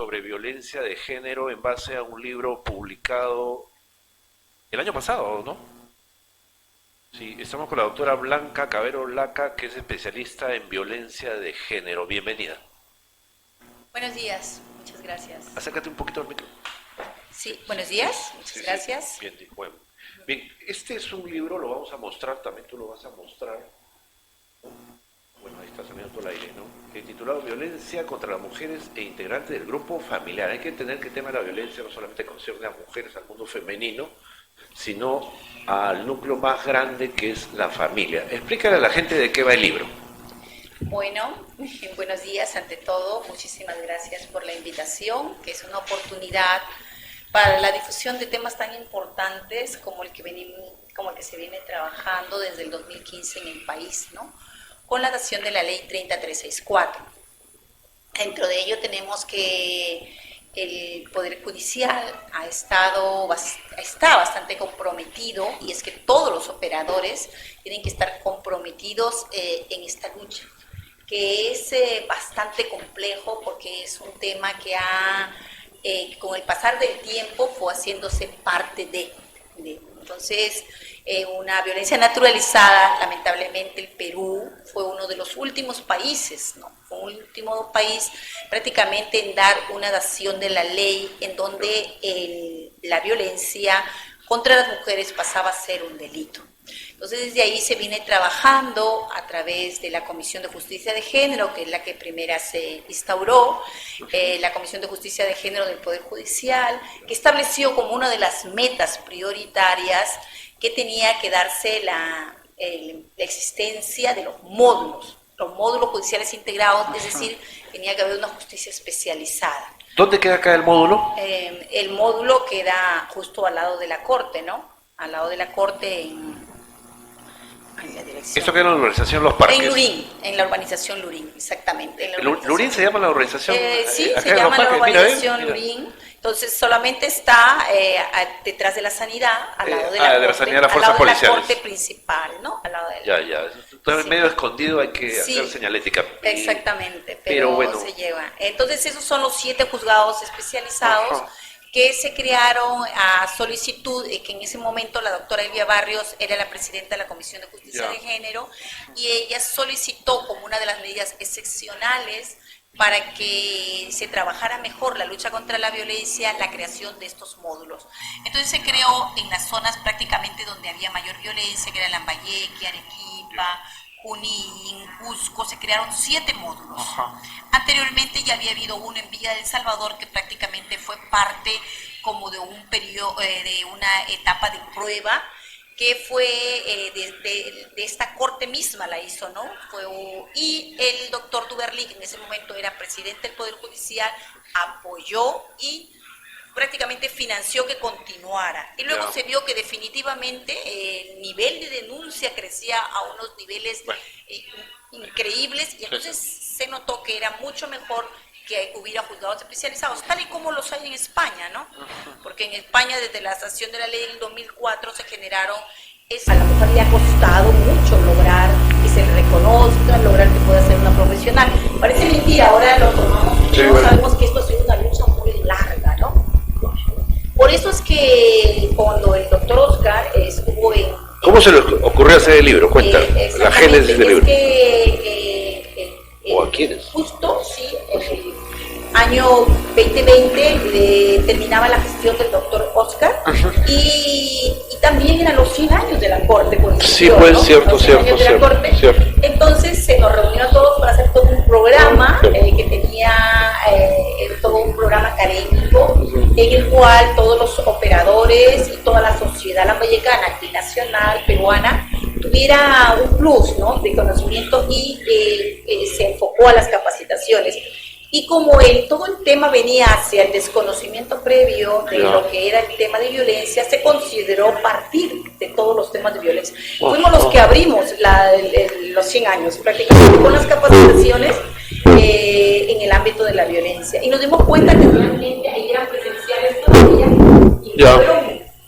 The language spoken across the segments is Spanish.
sobre violencia de género en base a un libro publicado el año pasado, ¿no? Sí, estamos con la doctora Blanca Cavero Laca, que es especialista en violencia de género. Bienvenida. Buenos días, muchas gracias. Acércate un poquito al micro. Sí, buenos días, muchas gracias. Sí. Bien, bueno. Bien, este es un libro, lo vamos a mostrar, también tú lo vas a mostrar. Bueno, ahí está saliendo todo el aire, ¿no? Titulado Violencia contra las mujeres e integrantes del grupo familiar. Hay que entender que el tema de la violencia no solamente concierne a mujeres, al mundo femenino, sino al núcleo más grande que es la familia. Explícale a la gente de qué va el libro. Bueno, buenos días ante todo, muchísimas gracias por la invitación, que es una oportunidad para la difusión de temas tan importantes como el que se viene trabajando desde el 2015 en el país, ¿no? Con la adopción de la ley 30364. Dentro de ello tenemos que el Poder Judicial está bastante comprometido, y es que todos los operadores tienen que estar comprometidos en esta lucha, que es bastante complejo porque es un tema que con el pasar del tiempo fue haciéndose parte de. Entonces, una violencia naturalizada, lamentablemente el Perú fue uno de los últimos países, ¿no? Fue un último país prácticamente en dar una dación de la ley en donde la violencia contra las mujeres pasaba a ser un delito. Entonces, desde ahí se viene trabajando a través de la Comisión de Justicia de Género, que es la que primera se instauró, la Comisión de Justicia de Género del Poder Judicial, que estableció como una de las metas prioritarias que tenía que darse la existencia de los módulos judiciales integrados, es decir, tenía que haber una justicia especializada. ¿Dónde queda acá el módulo? El módulo queda justo al lado de la Corte, ¿no? Al lado de la Corte en la dirección. ¿Esto queda en la urbanización Los Parques? En Lurín, en la urbanización Lurín, exactamente. ¿Lurín se llama la urbanización? Sí, acá se en Los llama la Parques. urbanización Mira. Lurín. Entonces solamente está detrás de la sanidad, al lado de la de corte, la sanidad de las fuerzas al lado policiales. de la corte principal, ¿no? Al lado de la... Ya. Está Sí. medio escondido, hay que Sí, hacer señalética. exactamente, pero pero bueno. se lleva. Entonces esos son los 7 juzgados especializados. Ajá. Que se crearon a solicitud, que en ese momento la doctora Elvia Barrios era la presidenta de la Comisión de Justicia de Género, y ella solicitó como una de las medidas excepcionales para que se trabajara mejor la lucha contra la violencia, la creación de estos módulos. Entonces se creó en las zonas prácticamente donde había mayor violencia, que era Lambayeque, Arequipa, Junín, Cusco, se crearon 7 módulos. Ajá. Anteriormente ya había habido uno en Villa del Salvador que prácticamente fue parte como de un periodo, de una etapa de prueba, que fue de esta corte misma la hizo, ¿no? Y el doctor Duberly, que en ese momento era presidente del Poder Judicial, apoyó y prácticamente financió que continuara. Y luego se vio que definitivamente el nivel de denuncia crecía a unos niveles increíbles, y entonces se notó que era mucho mejor que hubiera juzgados especializados, tal y como los hay en España, ¿no? Porque en España, desde la sanción de la ley del 2004, se generaron... A la mujer le ha costado mucho lograr que se le reconozca, lograr que pueda ser una profesional. Parece mentira, ahora lo tomamos, Sí, todos sabemos que esto ha sido una lucha muy larga, ¿no? Por eso es que cuando el doctor Oscar estuvo en... ¿Cómo se le ocurrió hacer el libro? Cuenta, la génesis del libro. ¿O a quiénes? Justo, sí, el año 2020 terminaba la gestión del doctor Oscar, y también eran los 100 años de la Corte. Sí, pues, ¿no? cierto. Entonces se nos reunió a todos para hacer todo un programa que tenía todo un programa académico en el cual todos los operadores y toda la sociedad lambayecana y nacional peruana tuviera un plus, ¿no?, de conocimiento, y se enfocó a las capacitaciones. Y como todo el tema venía hacia el desconocimiento previo de lo que era el tema de violencia, se consideró partir de todos los temas de violencia. Fuimos los que abrimos los 100 años, prácticamente, con las capacitaciones en el ámbito de la violencia. Y nos dimos cuenta que realmente ahí eran presenciales todavía, y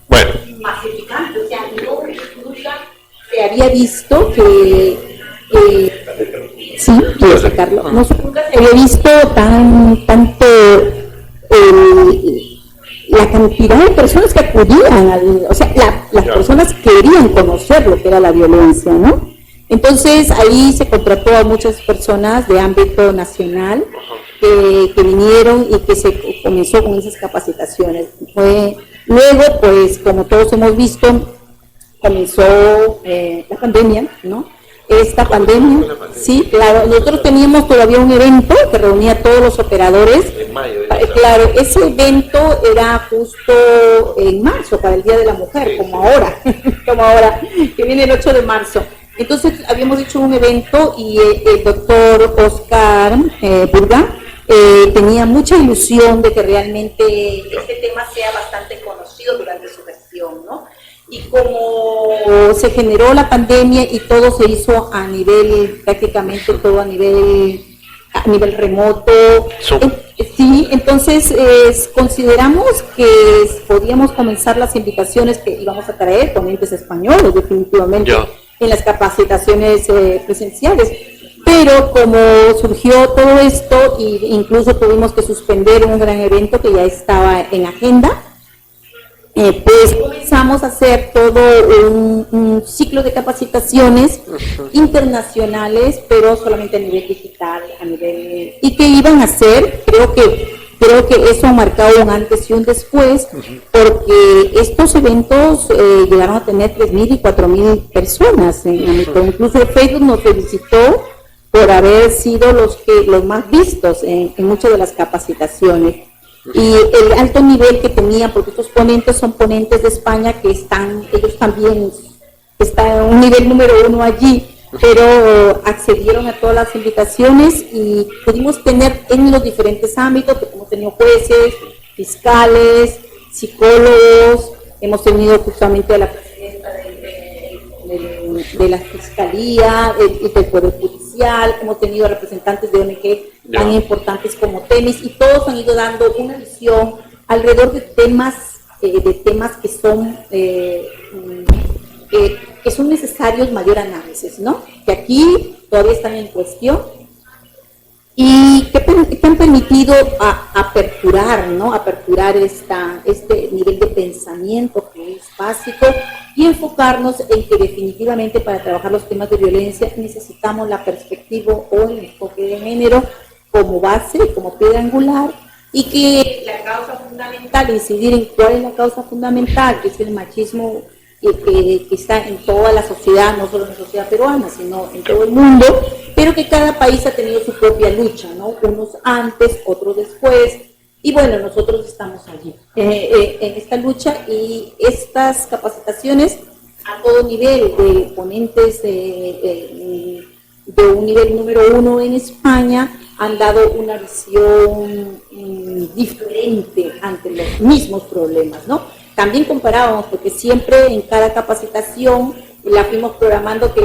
fueron masificantes. O sea, nunca se había visto que... sí, quiero sacarlo. Nunca se había visto tanto cantidad de personas que acudían, o sea, las personas querían conocer lo que era la violencia, ¿no? Entonces ahí se contrató a muchas personas de ámbito nacional que vinieron y que se comenzó con esas capacitaciones. Luego, pues como todos hemos visto, comenzó la pandemia, ¿no? Esta pandemia, sí, claro, nosotros teníamos todavía un evento que reunía a todos los operadores. En mayo. Claro, ese evento era justo en marzo, para el Día de la Mujer, como ahora, que viene el 8 de marzo. Entonces habíamos hecho un evento y el doctor Oscar Burga tenía mucha ilusión de que realmente este tema sea bastante conocido durante su gestión, ¿no? Y como se generó la pandemia y todo se hizo a nivel, prácticamente todo a nivel remoto, sí, entonces consideramos que podíamos comenzar las invitaciones que íbamos a traer ponentes españoles definitivamente en las capacitaciones presenciales. Pero como surgió todo esto, e incluso tuvimos que suspender un gran evento que ya estaba en agenda, pues comenzamos a hacer todo un ciclo de capacitaciones internacionales, pero solamente a nivel digital, y que iban a ser, creo que eso ha marcado un antes y un después, porque estos eventos llegaron a tener 3.000 y 4.000 personas, incluso Facebook nos felicitó por haber sido los más vistos en muchas de las capacitaciones. Y el alto nivel que tenían, porque estos ponentes son ponentes de España que ellos también están en un nivel número 1 allí, pero accedieron a todas las invitaciones y pudimos tener en los diferentes ámbitos, hemos tenido jueces, fiscales, psicólogos, hemos tenido justamente a la presidenta de la Fiscalía, del Poder Judicial, hemos tenido representantes de ONG tan importantes como Temis, y todos han ido dando una visión alrededor de temas que son necesarios mayor análisis, ¿no? Que aquí todavía están en cuestión y que han permitido aperturar, ¿no? Aperturar este nivel de pensamiento que es básico y enfocarnos en que definitivamente para trabajar los temas de violencia necesitamos la perspectiva o el enfoque de género como base, como piedra angular, y que la causa fundamental, incidir en cuál es la causa fundamental, que es el machismo que está en toda la sociedad, no solo en la sociedad peruana, sino en todo el mundo, pero que cada país ha tenido su propia lucha, ¿no? Unos antes, otros después, y bueno, nosotros estamos allí, en esta lucha, y estas capacitaciones a todo nivel, de ponentes de un nivel número 1 en España, han dado una visión diferente ante los mismos problemas, ¿no? También comparábamos, porque siempre en cada capacitación la fuimos programando que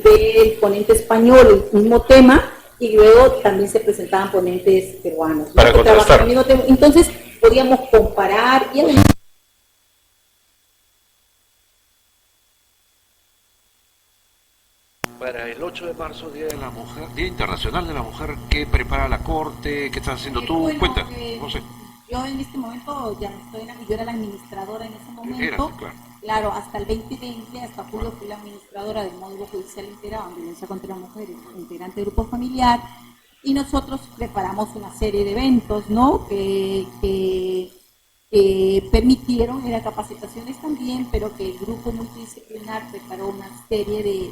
del ponente español el mismo tema, y luego también se presentaban ponentes peruanos, ¿no? Para contrastar. Entonces podíamos comparar y además para el 8 de marzo, Día de la Mujer, Día Internacional de la Mujer, ¿qué prepara la Corte? ¿Qué estás haciendo tú? Bueno, Cuenta, no sé. Yo en este momento ya no estoy yo era la administradora en ese momento. Claro, hasta el 2020, hasta julio fui la administradora del módulo judicial integrado en violencia contra la mujer, integrante del grupo familiar, y nosotros preparamos una serie de eventos, ¿no? Que permitieron, eran capacitaciones también, pero que el grupo multidisciplinar preparó una serie de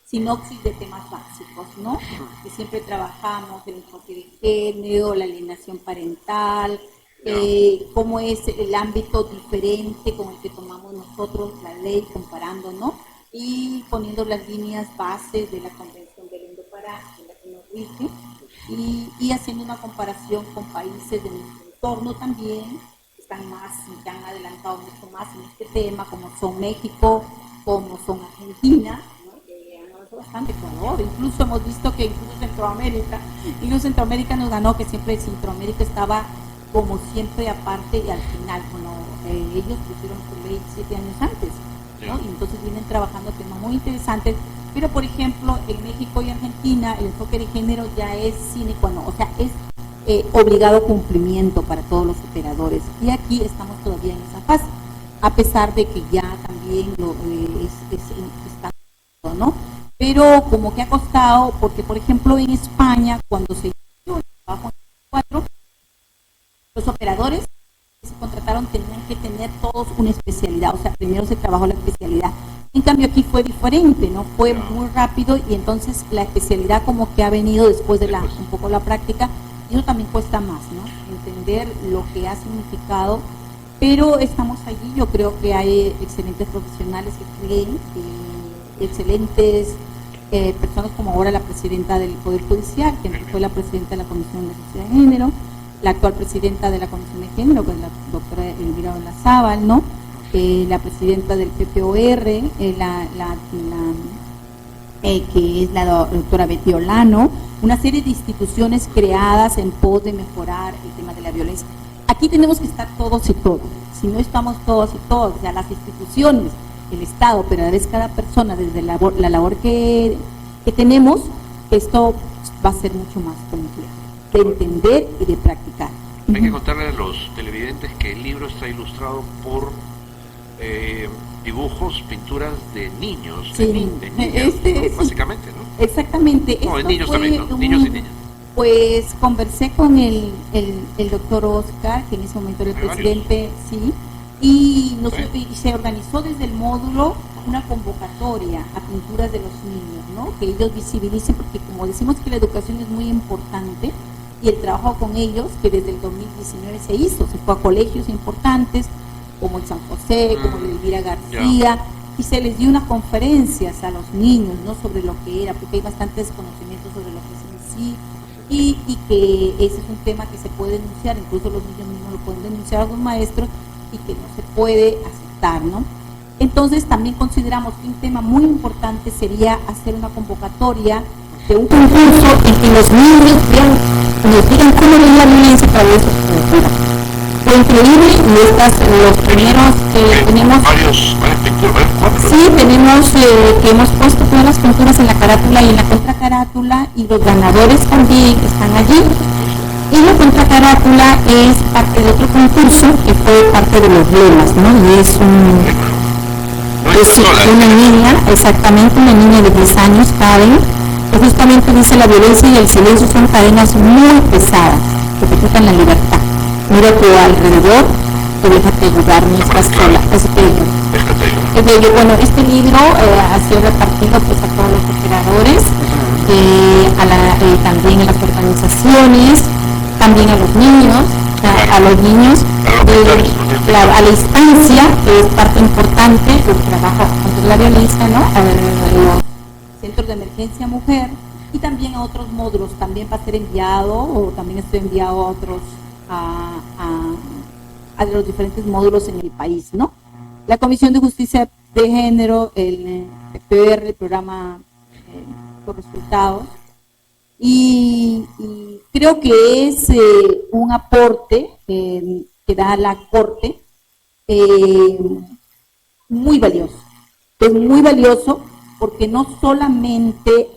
sinopsis de temas básicos, ¿no? Que siempre trabajamos, el enfoque de género, la alienación parental, cómo es el ámbito diferente con el que tomamos nosotros la ley, comparando, ¿no? Y poniendo las líneas bases de la Convención de Indo-Pará, de la que nos rige, y haciendo una comparación con países de nuestro entorno también, que han adelantado mucho más en este tema, como son México, como son Argentina, ¿no? Que han avanzado bastante, Ecuador, incluso hemos visto que incluso Centroamérica nos ganó, que siempre Centroamérica estaba como siempre aparte y al final, bueno, ellos pusieron su ley 7 años antes, ¿no? Y entonces vienen trabajando temas muy interesantes, pero por ejemplo en México y Argentina el enfoque de género ya es sine qua non, o sea, es obligado cumplimiento para todos los operadores. Y aquí estamos todavía en esa fase, a pesar de que ya también está, ¿no? Pero como que ha costado, porque por ejemplo en España, cuando se hizo el trabajo en 4, los operadores que se contrataron tenían que tener todos una especialidad, o sea, primero se trabajó la especialidad. En cambio aquí fue diferente, ¿no? Fue muy rápido y entonces la especialidad como que ha venido después de un poco la práctica, y eso también cuesta más, ¿no? Entender lo que ha significado, pero estamos allí. Yo creo que hay excelentes profesionales que creen, excelentes personas como ahora la presidenta del Poder Judicial, que fue la presidenta de la Comisión de Justicia de Género, la actual presidenta de la Comisión de Género, que es la doctora Elvira Olazábal, ¿no? La presidenta del PPOR, que es la doctora Betty Olano, una serie de instituciones creadas en pos de mejorar el tema de la violencia. Aquí tenemos que estar todos y todas. Si no estamos todos y todas, o sea, las instituciones, el Estado, pero a la vez cada persona, desde la labor que tenemos, esto va a ser mucho más complejo de entender y de practicar. Hay que contarle a los televidentes que el libro está ilustrado por dibujos, pinturas de niños, sí, de niñas, ¿no? Básicamente, ¿no? Exactamente. No, de niños también, ¿no? Niños y niñas. Pues conversé con el doctor Oscar, que en ese momento era el presidente, sí, y se organizó desde el módulo una convocatoria a pinturas de los niños, ¿no? Que ellos visibilicen, porque como decimos que la educación es muy importante, y el trabajo con ellos, que desde el 2019 se hizo, se fue a colegios importantes, como el San José, como el Elvira García, y se les dio unas conferencias a los niños, ¿no? Sobre lo que era, porque hay bastantes conocimientos sobre lo que es en sí, y que ese es un tema que se puede denunciar, incluso los niños mismos lo pueden denunciar a los maestros, y que no se puede aceptar, ¿no? Entonces también consideramos que un tema muy importante sería hacer una convocatoria de un concurso en que los niños nos digan cómo ven la violencia a través de su cultura. Fue increíble, y los primeros que tenemos... Varias pinturas, sí, tenemos que hemos puesto todas las pinturas en la carátula y en la contracarátula, y los ganadores también están allí. Y la contracarátula es parte de otro concurso que fue parte de los lemas, ¿no? Y es una niña, exactamente, una niña de 10 años, Karen, que justamente dice: la violencia y el silencio son cadenas muy pesadas que te quitan la libertad. Mira a tu alrededor y déjate ayudar, no estás sola. Así que es bello. Bueno, este libro ha sido repartido pues a todos los operadores, también a las organizaciones, también a los niños, a la instancia, que es parte importante del trabajo contra la violencia, ¿no? A los centros de emergencia mujer, y también a otros módulos. También va a ser enviado, o también estoy enviado a otros, a los diferentes módulos en el país, ¿no? La Comisión de Justicia de Género, el PPR, el programa por resultados, y creo que es un aporte que da la Corte muy valioso. Es muy valioso porque no solamente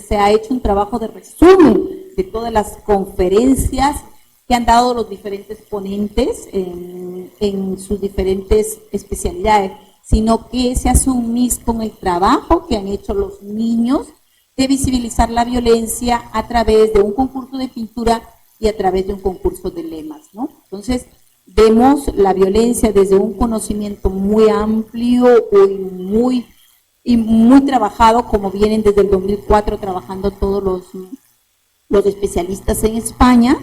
se ha hecho un trabajo de resumen de todas las conferencias que han dado los diferentes ponentes en sus diferentes especialidades, sino que se hace un mix con el trabajo que han hecho los niños de visibilizar la violencia a través de un concurso de pintura y a través de un concurso de lemas, ¿no? Entonces, vemos la violencia desde un conocimiento muy amplio y muy trabajado, como vienen desde el 2004 trabajando todos los especialistas en España,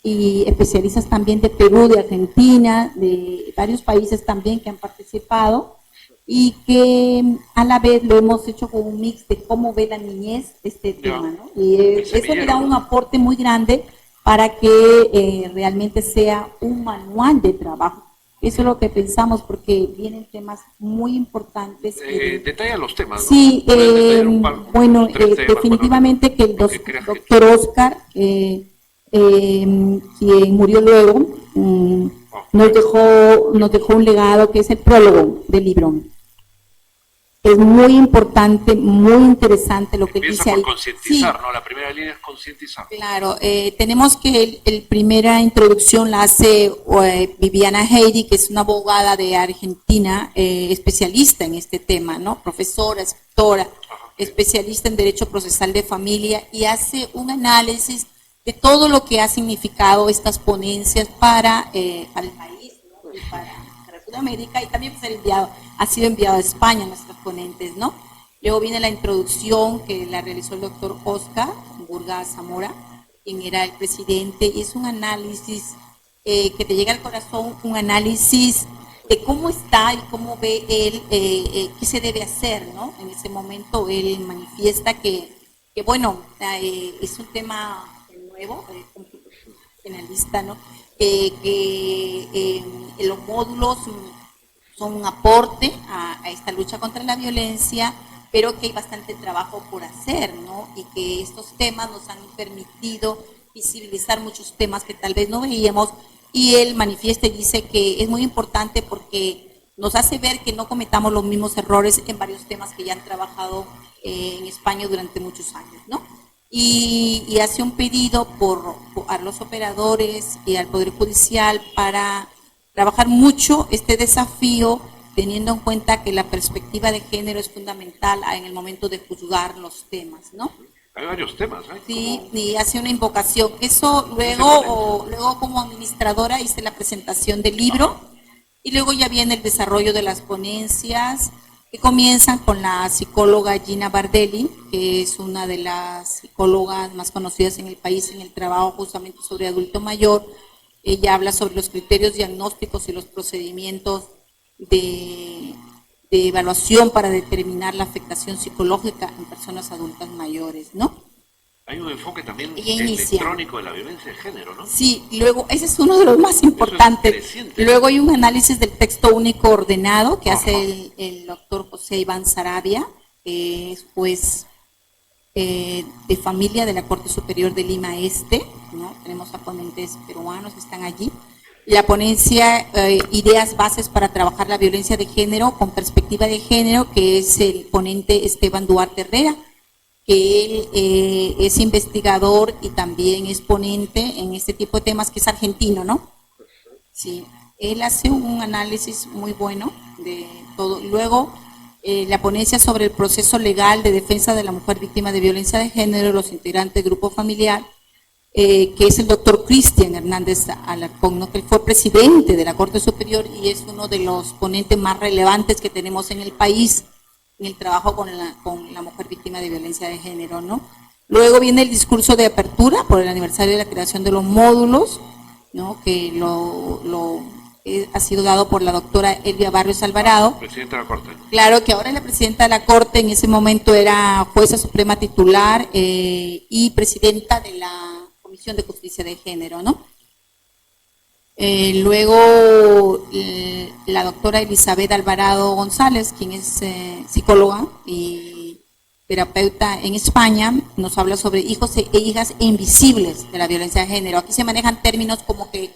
y especialistas también de Perú, de Argentina, de varios países también que han participado, y que a la vez lo hemos hecho con un mix de cómo ve la niñez este tema, ¿no? Y eso le da un aporte muy grande para que realmente sea un manual de trabajo. Eso es lo que pensamos, porque vienen temas muy importantes. Detalla los temas, ¿no? Sí, bueno, definitivamente que el doctor Oscar, quien murió luego, nos dejó un legado que es el prólogo del libro. Es muy importante, muy interesante lo que Empieza dice ahí. por concientizar, Sí, ¿no? La primera línea es concientizar. claro, tenemos que el primera introducción la hace Viviana Heidi, que es una abogada de Argentina, especialista en este tema, ¿no? Profesora, escritora, especialista en Derecho Procesal de Familia, y hace un análisis de todo lo que ha significado estas ponencias para el país, ¿no? Y para Sudamérica, y también pues, ha sido enviado a España nuestros ponentes, ¿no? Luego viene la introducción que la realizó el doctor Oscar Burga Zamora, quien era el presidente, y es un análisis que te llega al corazón, un análisis de cómo está y cómo ve él, qué se debe hacer, ¿no? En ese momento él manifiesta que bueno, es un tema nuevo, constitucionalista, ¿no? Los módulos son un aporte a esta lucha contra la violencia, pero que hay bastante trabajo por hacer, ¿no? Y que estos temas nos han permitido visibilizar muchos temas que tal vez no veíamos, y él manifiesta y dice que es muy importante porque nos hace ver que no cometamos los mismos errores en varios temas que ya han trabajado en España durante muchos años, ¿no? Y hace un pedido a los operadores y al Poder Judicial para trabajar mucho este desafío, teniendo en cuenta que la perspectiva de género es fundamental en el momento de juzgar los temas, ¿no? Hay varios temas, ¿eh? Sí, Como... y hace una invocación. Eso luego como administradora hice la presentación del libro, y luego ya viene el desarrollo de las ponencias, que comienzan con la psicóloga Gina Bardelli, que es una de las psicólogas más conocidas en el país en el trabajo justamente sobre adulto mayor. Ella habla sobre los criterios diagnósticos y los procedimientos de evaluación para determinar la afectación psicológica en personas adultas mayores, ¿no? Hay un enfoque también inicia. electrónico de la violencia de género, ¿no? Sí, luego, ese es uno de los más importantes. Luego hay un análisis del texto único ordenado que hace el doctor José Iván Sarabia, que es juez de familia de la Corte Superior de Lima Este, ¿no? Tenemos a ponentes peruanos que están allí. La ponencia Ideas Bases para Trabajar la Violencia de Género con Perspectiva de Género, que es el ponente Esteban Duarte Herrera, que él es investigador y también es ponente en este tipo de temas, que es argentino, ¿no? Sí, él hace un análisis muy bueno de todo. Luego, la ponencia sobre el proceso legal de defensa de la mujer víctima de violencia de género, los integrantes del grupo familiar, que es el doctor Cristian Hernández Alarcón, ¿no? Que él fue presidente de la Corte Superior y es uno de los ponentes más relevantes que tenemos en el país en el trabajo con la mujer víctima de violencia de género, ¿no? Luego viene el discurso de apertura por el aniversario de la creación de los módulos, ¿no? Que ha sido dado por la doctora Elvia Barrios Alvarado. Presidenta de la Corte. Claro, que ahora es la presidenta de la Corte, en ese momento era jueza suprema titular y presidenta de la Comisión de Justicia de Género, ¿no? Luego la doctora Elizabeth Alvarado González, quien es psicóloga y terapeuta en España, nos habla sobre hijos e hijas invisibles de la violencia de género. Aquí se manejan términos como que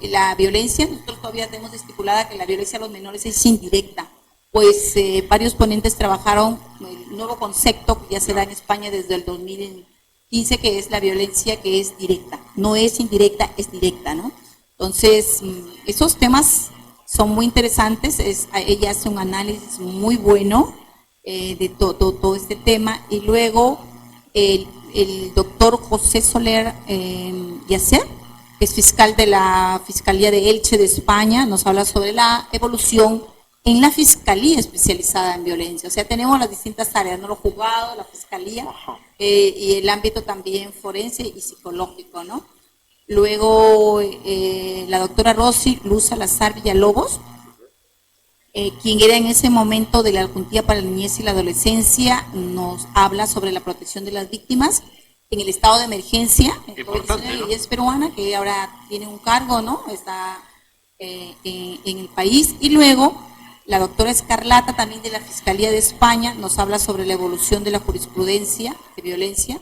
la violencia, nosotros todavía tenemos estipulada que la violencia a los menores es indirecta, pues varios ponentes trabajaron el nuevo concepto que ya se da en España desde el 2015, que es la violencia que es directa, no es indirecta, es directa, ¿no? Entonces, esos temas son muy interesantes, ella hace un análisis muy bueno de todo este tema, y luego el doctor José Soler Yacer, que es fiscal de la Fiscalía de Elche de España, nos habla sobre la evolución en la Fiscalía especializada en violencia. O sea, tenemos las distintas áreas, ¿no? Los juzgados, la Fiscalía y el ámbito también forense y psicológico, ¿no? Luego la doctora Rosy Luz Salazar Villalobos, quien era en ese momento de la Adjuntía para la Niñez y la Adolescencia, nos habla sobre la protección de las víctimas en el estado de emergencia. ¿No? Y es peruana, que ahora tiene un cargo, ¿no? Está en el país. Y luego la doctora Escarlata, también de la Fiscalía de España, nos habla sobre la evolución de la jurisprudencia de violencia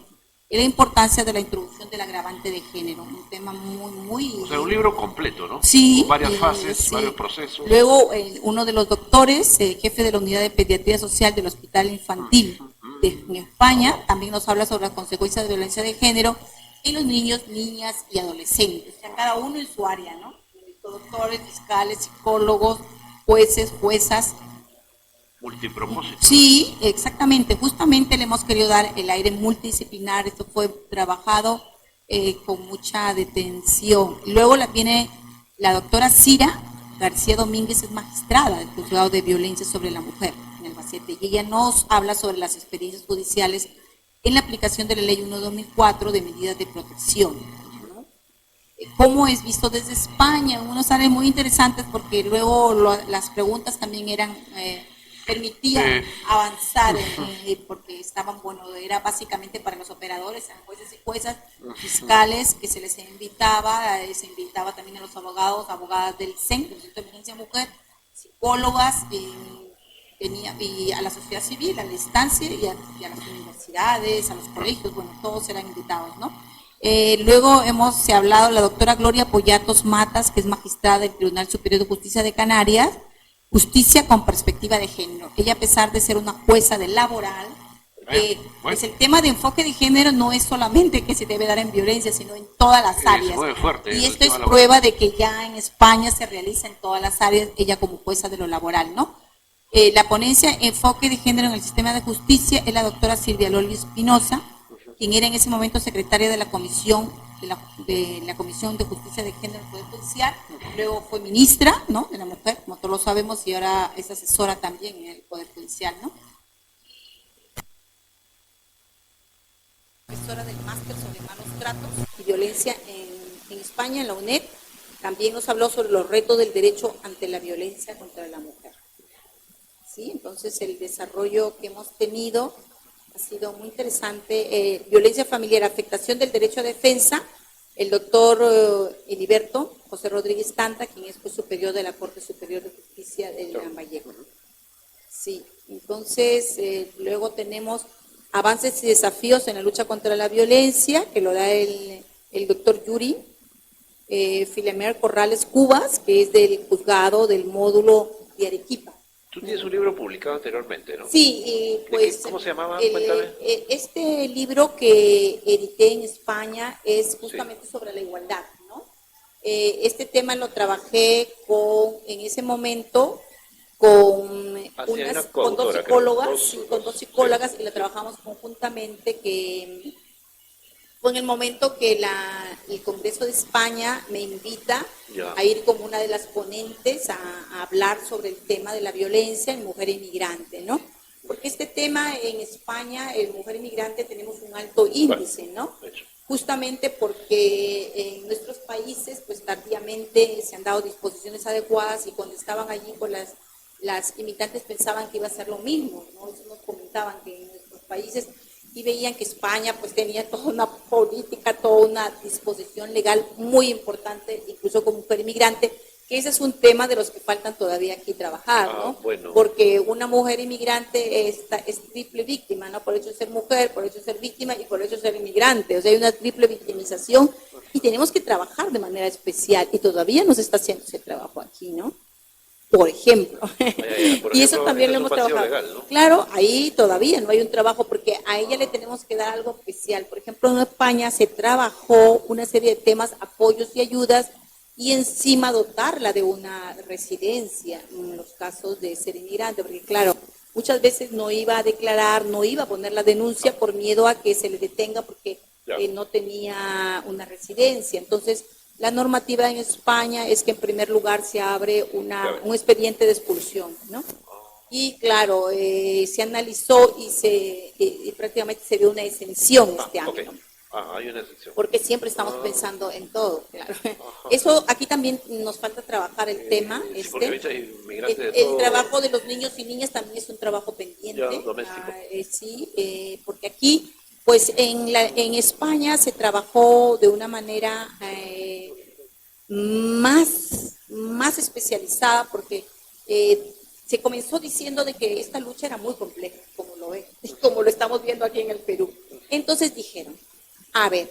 y la importancia de la introducción del agravante de género, un tema muy... O sea, un libro completo, ¿no? Sí. Con varias fases, sí. varios procesos. Luego, uno de los doctores, jefe de la unidad de pediatría social del Hospital Infantil en España, también nos habla sobre las consecuencias de violencia de género en los niños, niñas y adolescentes. O sea, cada uno en su área, ¿no? Doctores, fiscales, psicólogos, jueces, juezas. Multipropósito. Sí, exactamente. Justamente le hemos querido dar el aire multidisciplinar. Esto fue trabajado con mucha detención. Luego viene la doctora Cira García Domínguez, es magistrada del Juzgado de Violencia sobre la Mujer en Albacete, y ella nos habla sobre las experiencias judiciales en la aplicación de la Ley 1/2004 de medidas de protección, ¿no? Cómo es visto desde España, unos áreas muy interesantes porque luego las preguntas también eran... permitían avanzar porque estaban, era básicamente para los operadores, a jueces y juezas, fiscales, que se les invitaba también a los abogados, abogadas del CEN, del Centro de Emergencia Mujer, psicólogas, y a la sociedad civil, a la instancia y a las universidades, a los colegios, todos eran invitados, ¿no? Luego se ha hablado la doctora Gloria Poyatos Matas, que es magistrada del Tribunal Superior de Justicia de Canarias, Justicia con perspectiva de género. Ella, a pesar de ser una jueza de laboral, pues el tema de enfoque de género no es solamente que se debe dar en violencia, sino en todas las áreas. Muy fuerte, y esto es prueba de que ya en España se realiza en todas las áreas, ella como jueza de lo laboral, ¿no? La ponencia Enfoque de Género en el Sistema de Justicia es la doctora Silvia Loli Espinosa, quien era en ese momento secretaria de la Comisión de la Comisión de Justicia de Género del Poder Judicial, luego fue ministra, ¿no?, de la Mujer, como todos lo sabemos, y ahora es asesora también en el Poder Judicial, ¿no? Profesora del máster sobre malos tratos y violencia en España, en la UNED. También nos habló sobre los retos del derecho ante la violencia contra la mujer. ¿Sí? Entonces, el desarrollo que hemos tenido ha sido muy interesante. Violencia familiar, afectación del derecho a defensa. El doctor Heriberto José Rodríguez Tanta, quien es juez superior de la Corte Superior de Justicia de Lambayeque. Sí, entonces luego tenemos avances y desafíos en la lucha contra la violencia, que lo da el doctor Yuri Filemer Corrales Cubas, que es del juzgado del módulo de Arequipa. Tú tienes un libro publicado anteriormente, ¿no? Sí, pues... ¿Cómo se llamaba? Cuéntame. Este libro que edité en España es justamente sobre la igualdad, ¿no? Este tema lo trabajé en ese momento con dos psicólogas, y la trabajamos conjuntamente, que fue en el momento que el Congreso de España me invita a ir como una de las ponentes a hablar sobre el tema de la violencia en mujer inmigrante, ¿no? Porque este tema en España, en mujer inmigrante, tenemos un alto índice, ¿no? Justamente porque en nuestros países, pues tardíamente se han dado disposiciones adecuadas, y cuando estaban allí, pues las inmigrantes pensaban que iba a ser lo mismo, ¿no? Eso nos comentaban, que en nuestros países, y veían que España pues tenía toda una política, toda una disposición legal muy importante, incluso como mujer inmigrante, que ese es un tema de los que faltan todavía aquí trabajar, ¿no? Porque una mujer inmigrante es triple víctima, ¿no? Por el hecho de ser mujer, por el hecho de ser víctima y por el hecho de ser inmigrante. O sea, hay una triple victimización y tenemos que trabajar de manera especial, y todavía no se está haciendo ese trabajo aquí, ¿no? Por ejemplo. Y eso también lo hemos trabajado. Legal, ¿no? Claro, ahí todavía no hay un trabajo, porque a ella le tenemos que dar algo especial. Por ejemplo, en España se trabajó una serie de temas, apoyos y ayudas, y encima dotarla de una residencia en los casos de ser inmigrante, porque claro, muchas veces no iba a declarar, no iba a poner la denuncia por miedo a que se le detenga porque no tenía una residencia. Entonces, la normativa en España es que en primer lugar se abre un expediente de expulsión, ¿no? Y claro, se analizó y prácticamente se dio una exención este año. Okay. Hay una exención. Porque siempre estamos pensando en todo, claro. Eso aquí también nos falta trabajar el tema. El trabajo de los niños y niñas también es un trabajo pendiente. Doméstico. Sí, porque aquí, pues en España se trabajó de una manera más especializada, porque se comenzó diciendo de que esta lucha era muy compleja, como lo es, como lo estamos viendo aquí en el Perú. Entonces dijeron, A ver,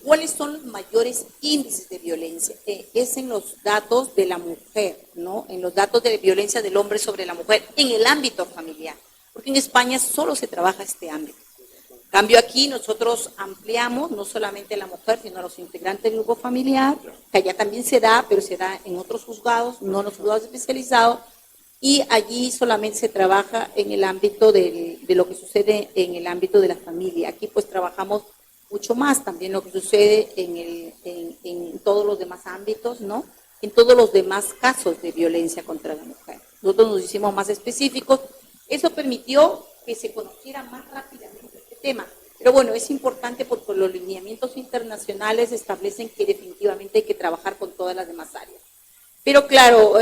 ¿cuáles son los mayores índices de violencia? Es en los datos de la mujer, ¿no? En los datos de violencia del hombre sobre la mujer en el ámbito familiar, porque en España solo se trabaja este ámbito. En cambio aquí nosotros ampliamos no solamente a la mujer, sino a los integrantes del grupo familiar, que allá también se da, pero se da en otros juzgados, no en los juzgados especializados, y allí solamente se trabaja en el ámbito de lo que sucede en el ámbito de la familia. Aquí pues trabajamos mucho más también lo que sucede en todos los demás ámbitos, ¿no? En todos los demás casos de violencia contra la mujer. Nosotros nos hicimos más específicos. Eso permitió que se conociera más rápidamente este tema. Pero bueno, es importante porque los lineamientos internacionales establecen que definitivamente hay que trabajar con todas las demás áreas. Pero claro,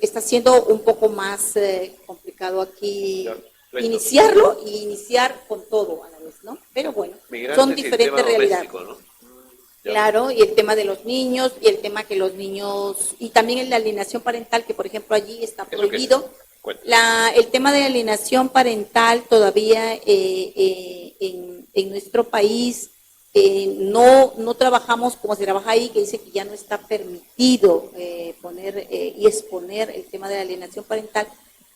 está siendo un poco más complicado aquí iniciarlo y iniciar con todo a la vez, ¿no? Pero bueno, son diferentes realidades. ¿No? Claro, y el tema de los niños, y el tema que los niños, y también la alienación parental, que por ejemplo allí está prohibido. El tema de la alienación parental todavía en nuestro país no trabajamos como se trabaja ahí, que dice que ya no está permitido poner y exponer el tema de la alienación parental,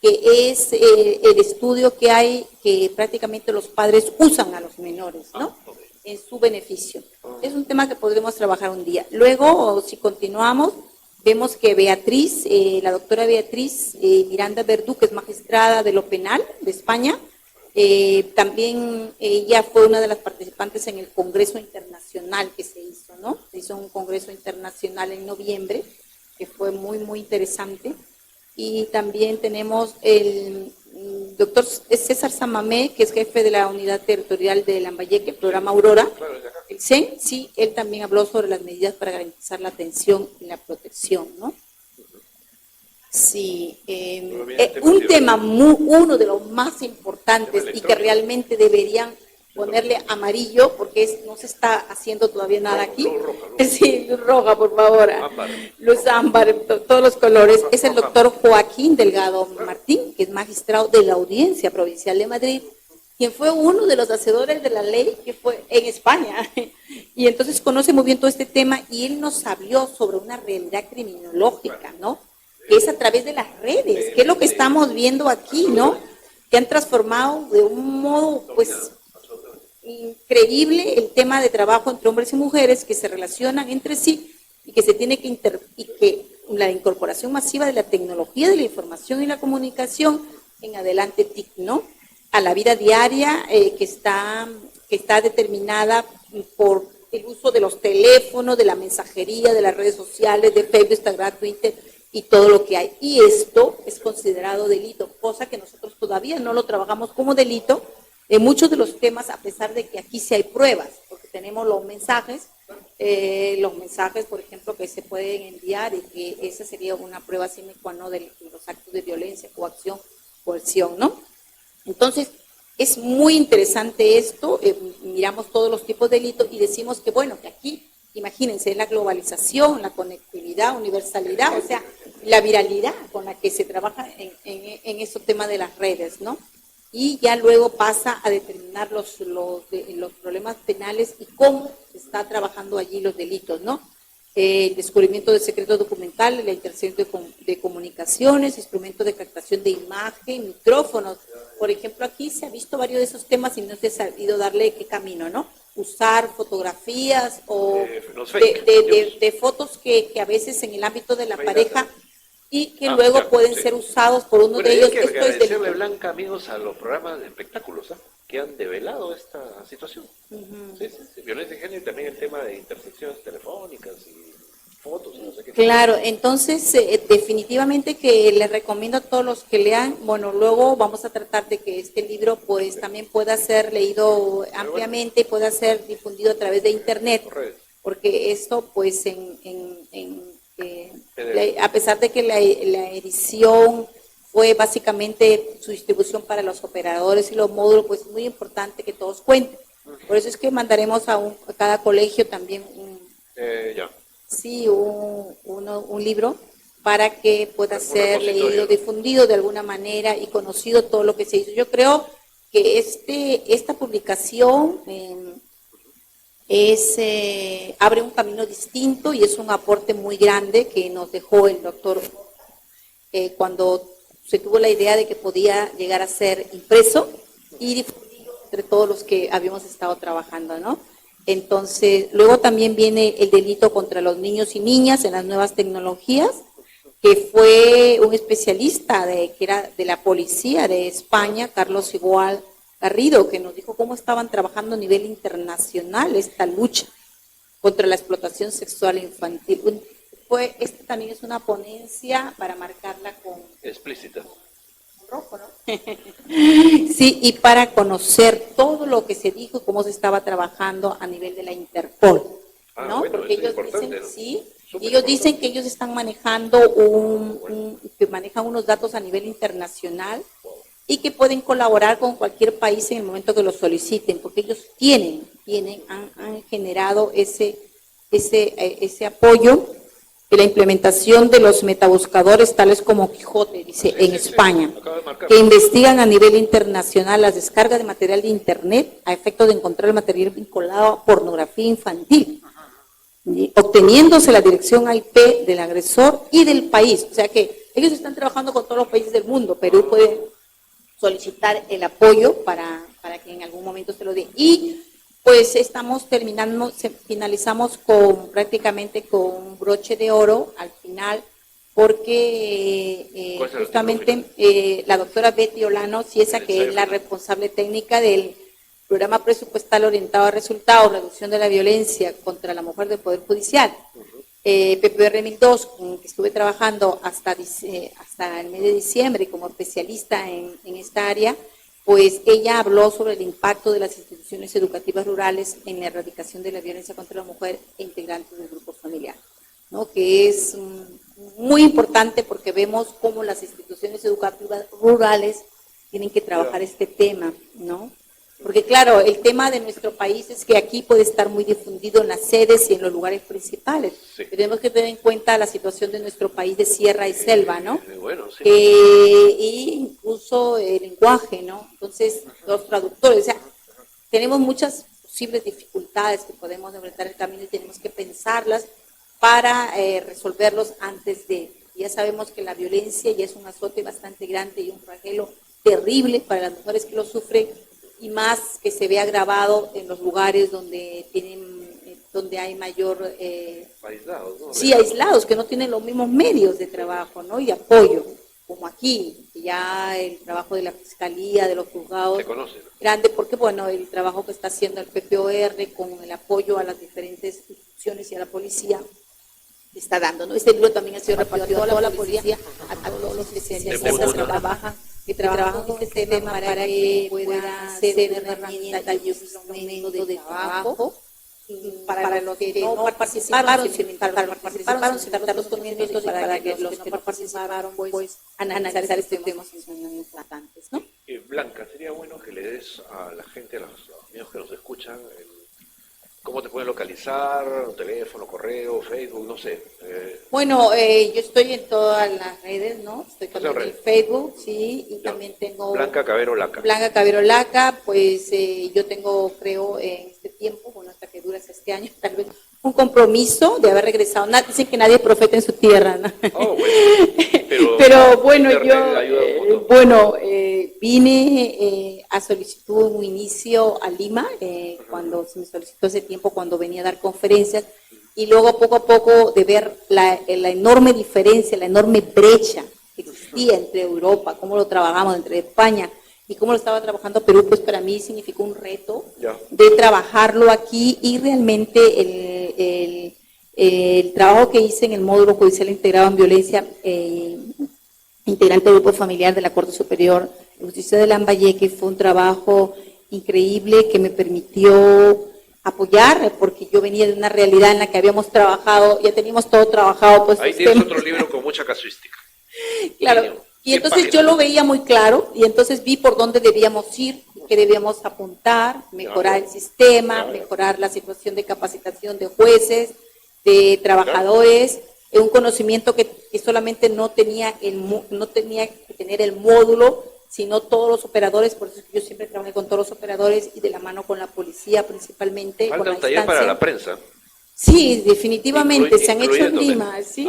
que es el estudio que hay que prácticamente los padres usan a los menores, ¿no? En su beneficio. Es un tema que podremos trabajar un día. Luego, si continuamos, vemos que Beatriz, la doctora Beatriz Miranda Verdú, que es magistrada de lo penal de España, también ella fue una de las participantes en el Congreso Internacional que se hizo, ¿no? Se hizo un Congreso Internacional en noviembre, que fue muy, muy interesante. Y también tenemos el doctor César Samamé, que es jefe de la unidad territorial de Lambayeque, el programa Aurora. El CEN, sí, él también habló sobre las medidas para garantizar la atención y la protección, ¿no? Sí, un tema, uno de los más importantes y que realmente deberían ponerle amarillo, porque no se está haciendo todavía nada aquí. Luz roja, ¿no? Sí, luz roja, por favor. Ámbar. Luz ámbar, todos los colores. Es el doctor Joaquín Delgado Martín, que es magistrado de la Audiencia Provincial de Madrid, quien fue uno de los hacedores de la ley que fue en España. Y entonces conoce muy bien todo este tema y él nos habló sobre una realidad criminológica, ¿no? Que es a través de las redes, que es lo que estamos viendo aquí, ¿no? Que han transformado de un modo, pues, increíble el tema de trabajo entre hombres y mujeres que se relacionan entre sí y que se tiene que la incorporación masiva de la tecnología de la información y la comunicación en adelante TIC, ¿no? A la vida diaria que está determinada por el uso de los teléfonos, de la mensajería, de las redes sociales, de Facebook, Instagram, Twitter y todo lo que hay. Y esto es considerado delito, cosa que nosotros todavía no lo trabajamos como delito en muchos de los temas, a pesar de que aquí sí hay pruebas, porque tenemos los mensajes, por ejemplo, que se pueden enviar y que esa sería una prueba sine qua non de los actos de violencia, coacción, coerción, ¿no? Entonces, es muy interesante esto, miramos todos los tipos de delitos y decimos que, bueno, que aquí, imagínense, la globalización, la conectividad, universalidad, o sea, la viralidad con la que se trabaja en estos temas de las redes, ¿no? Y ya luego pasa a determinar los problemas penales y cómo se está trabajando allí los delitos, ¿no? El descubrimiento de secretos documentales, la intercepción de comunicaciones, instrumentos de captación de imagen, micrófonos. Por ejemplo, aquí se ha visto varios de esos temas y no se ha sabido darle qué camino, ¿no? Usar fotografías o de fotos que a veces en el ámbito de la pareja y que luego pueden ser usados por uno de ellos. Hay que agradecerle, Blanca, amigos, a los programas de espectáculos que han develado esta situación. Sí, violencia de género y también el tema de intersecciones telefónicas y fotos. No sé qué. Claro, entonces definitivamente que les recomiendo a todos los que lean, bueno, luego vamos a tratar de que este libro pues también pueda ser leído ampliamente y pueda ser difundido a través de internet, porque esto pues a pesar de que la edición fue básicamente su distribución para los operadores y los módulos, pues es muy importante que todos cuenten. Por eso es que mandaremos a cada colegio también un libro para que pueda ser leído, difundido de alguna manera y conocido todo lo que se hizo. Yo creo que esta publicación abre un camino distinto y es un aporte muy grande que nos dejó el doctor cuando se tuvo la idea de que podía llegar a ser impreso y difundido entre todos los que habíamos estado trabajando, ¿no? Entonces, luego también viene el delito contra los niños y niñas en las nuevas tecnologías, que fue un especialista que era de la policía de España, Carlos Igual Garrido, que nos dijo cómo estaban trabajando a nivel internacional esta lucha contra la explotación sexual infantil. También es una ponencia para marcarla con explícita. Rojo, ¿no? Sí, y para conocer todo lo que se dijo y cómo se estaba trabajando a nivel de la Interpol, ¿no? Bueno, porque ellos dicen, ¿no? sí, Súper ellos importante. dicen que ellos están manejando que manejan unos datos a nivel internacional y que pueden colaborar con cualquier país en el momento que lo soliciten, porque ellos han generado ese apoyo de la implementación de los metabuscadores tales como Quijote, dice, en España, que investigan a nivel internacional las descargas de material de Internet a efecto de encontrar el material vinculado a pornografía infantil, obteniéndose la dirección IP del agresor y del país. O sea que ellos están trabajando con todos los países del mundo. Perú puede solicitar el apoyo para que en algún momento se lo dé. Y pues finalizamos prácticamente con un broche de oro al final, porque justamente la doctora Betty Olano, sí, esa que es la responsable técnica del programa presupuestal orientado a resultados, reducción de la violencia contra la mujer del Poder Judicial, PPR 1002, con que estuve trabajando hasta el mes de diciembre como especialista en esta área, pues ella habló sobre el impacto de las instituciones educativas rurales en la erradicación de la violencia contra la mujer e integrantes del grupo familiar, ¿no? Que es muy importante porque vemos cómo las instituciones educativas rurales tienen que trabajar este tema, ¿no? Porque claro, el tema de nuestro país es que aquí puede estar muy difundido en las sedes y en los lugares principales. Sí. Tenemos que tener en cuenta la situación de nuestro país de sierra y selva, ¿no? Bueno, sí. Y incluso el lenguaje, ¿no? Entonces, los traductores, o sea, tenemos muchas posibles dificultades que podemos enfrentar en el camino y tenemos que pensarlas para resolverlos antes de. Ya sabemos que la violencia ya es un azote bastante grande y un flagelo terrible para las mujeres que lo sufren, y más que se ve agravado en los lugares donde hay mayor aislados, ¿no? Sí, aislados, que no tienen los mismos medios de trabajo, ¿no? Y apoyo, como aquí, que ya el trabajo de la fiscalía, de los juzgados, se conoce, ¿no? Grande, porque bueno, el trabajo que está haciendo el PPOR con el apoyo a las diferentes instituciones y a la policía está dando, ¿no? Este libro también ha sido repartido a toda la policía, a todos los especialistas que trabajan con este tema para que pueda ser una herramienta y un instrumento de trabajo para los que no participaron, sin tratar los conocimientos, y para que los que no participaron pues analizar este tema que son muy importantes, ¿no? Blanca, sería bueno que le des a la gente, a los amigos que nos escuchan, ¿cómo te pueden localizar? Teléfono, correo, Facebook, no sé. Bueno, yo estoy en todas las redes, ¿no? Estoy con el Facebook, sí, y también tengo... Blanca Cavero Laca. Blanca Cavero Laca, pues yo tengo, creo, en este tiempo, bueno, hasta que dura este año, tal vez, un compromiso de haber regresado. Dicen que nadie es profeta en su tierra, ¿no? Oh, bueno. Pero bueno, yo vine a solicitud un inicio a Lima, cuando se me solicitó ese tiempo, cuando venía a dar conferencias, y luego poco a poco de ver la enorme diferencia, la enorme brecha que existía entre Europa, cómo lo trabajamos entre España y cómo lo estaba trabajando Perú, pues para mí significó un reto de trabajarlo aquí, y realmente el trabajo que hice en el módulo judicial integrado en violencia, integrante del grupo familiar de la Corte Superior de Justicia de Lambayeque, fue un trabajo increíble que me permitió apoyar, porque yo venía de una realidad en la que habíamos trabajado, ya teníamos todo trabajado. Pues, ahí tienes otro libro con mucha casuística. Claro, y entonces yo lo veía muy claro, y entonces vi por dónde debíamos ir, qué debíamos apuntar, mejorar el sistema, mejorar la situación de capacitación de jueces, de trabajadores, un conocimiento que solamente no tenía que tener el módulo sino todos los operadores, por eso es que yo siempre trabajé con todos los operadores y de la mano con la policía principalmente. Falta con un taller para la prensa. Sí, definitivamente, se han hecho en Lima, sí,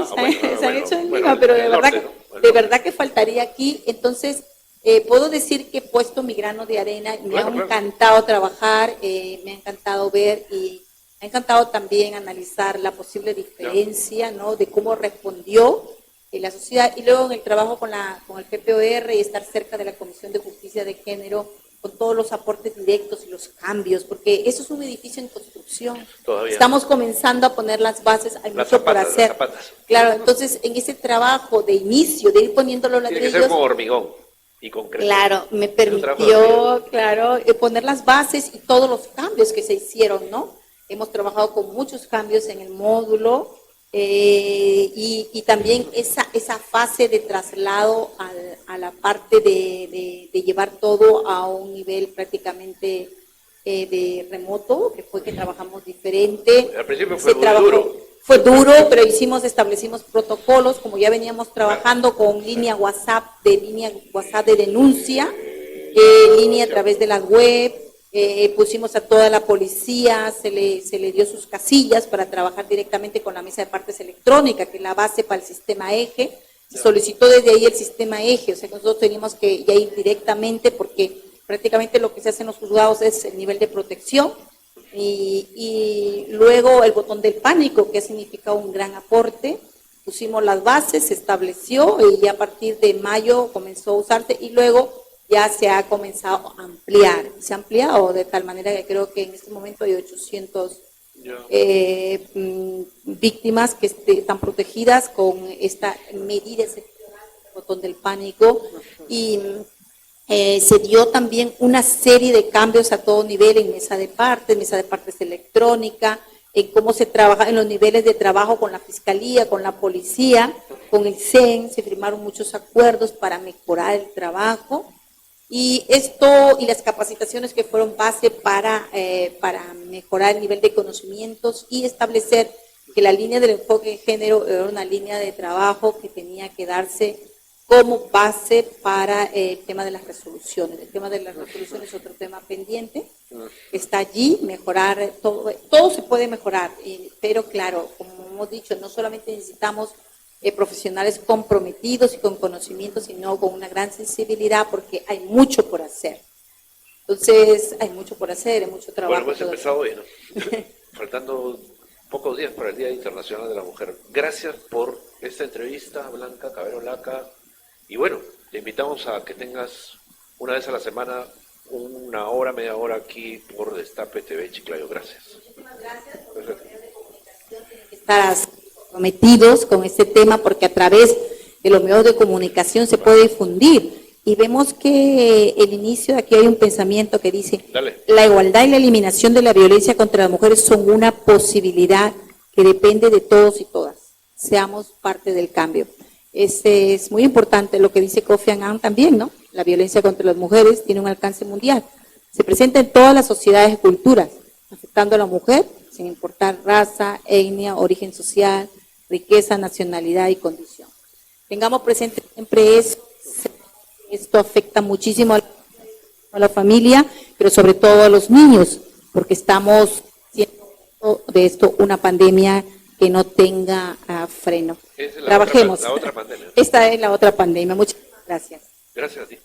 se han hecho en Lima, pero de verdad, de verdad que faltaría aquí. Entonces, puedo decir que he puesto mi grano de arena, me ha encantado trabajar, me ha encantado ver y me ha encantado también analizar la posible diferencia, ¿no?, de cómo respondió la sociedad, y luego en el trabajo con el PPOR y estar cerca de la Comisión de Justicia de Género, con todos los aportes directos y los cambios, porque eso es un edificio en construcción. Todavía. Estamos comenzando a poner las bases, hay mucho por hacer. Claro, entonces en ese trabajo de inicio, de ir poniendo los ladrillos. Tiene que ser como hormigón y concreto. Claro, me permitió, claro, poner las bases y todos los cambios que se hicieron, ¿no? Hemos trabajado con muchos cambios en el módulo. Y también esa fase de traslado a la parte de llevar todo a un nivel prácticamente de remoto, que fue que trabajamos diferente. Al principio fue muy duro. Fue duro, pero establecimos protocolos, como ya veníamos trabajando con línea WhatsApp de denuncia, línea a través de la web. Pusimos a toda la policía, se le dio sus casillas para trabajar directamente con la mesa de partes electrónica, que es la base para el sistema eje. Se solicitó desde ahí el sistema eje, o sea que nosotros teníamos que ya ir directamente porque prácticamente lo que se hace en los juzgados es el nivel de protección y luego el botón del pánico, que ha significado un gran aporte. Pusimos las bases, se estableció y ya a partir de mayo comenzó a usarse y luego ya se ha comenzado a ampliar, se ha ampliado de tal manera que creo que en este momento hay 800 víctimas que están protegidas con esta medida excepcional del botón del pánico y se dio también una serie de cambios a todo nivel en mesa de partes electrónica, en cómo se trabaja en los niveles de trabajo con la fiscalía, con la policía, con el CEN, se firmaron muchos acuerdos para mejorar el trabajo. Y esto y las capacitaciones que fueron base para mejorar el nivel de conocimientos y establecer que la línea del enfoque de género era una línea de trabajo que tenía que darse como base para el tema de las resoluciones. El tema de las resoluciones es otro tema pendiente, está allí, mejorar, todo se puede mejorar, pero claro, como hemos dicho, no solamente necesitamos profesionales comprometidos y con conocimiento, sino con una gran sensibilidad porque hay mucho por hacer. Entonces, hay mucho por hacer, hay mucho trabajo. Bueno, pues empezado hoy, ¿no? Faltando pocos días para el Día Internacional de la Mujer. Gracias por esta entrevista, Blanca Cabero Laca. Y bueno, te invitamos a que tengas una vez a la semana una hora, media hora aquí por Destape TV Chiclayo. Gracias. Muchísimas gracias por los medios de comunicación. Tienen que estar comprometidos con este tema porque a través de los medios de comunicación se puede difundir. Y vemos que el inicio de aquí hay un pensamiento que dice, la igualdad y la eliminación de la violencia contra las mujeres son una posibilidad que depende de todos y todas. Seamos parte del cambio. Es muy importante lo que dice Kofi Annan también, ¿no? La violencia contra las mujeres tiene un alcance mundial. Se presenta en todas las sociedades y culturas, afectando a la mujer sin importar raza, etnia, origen social, riqueza, nacionalidad y condición. Tengamos presente siempre eso. Esto afecta muchísimo a la familia, pero sobre todo a los niños, porque estamos haciendo de esto una pandemia que no tenga freno. Trabajemos. La otra pandemia. Esta es la otra pandemia. Muchas gracias. Gracias a ti.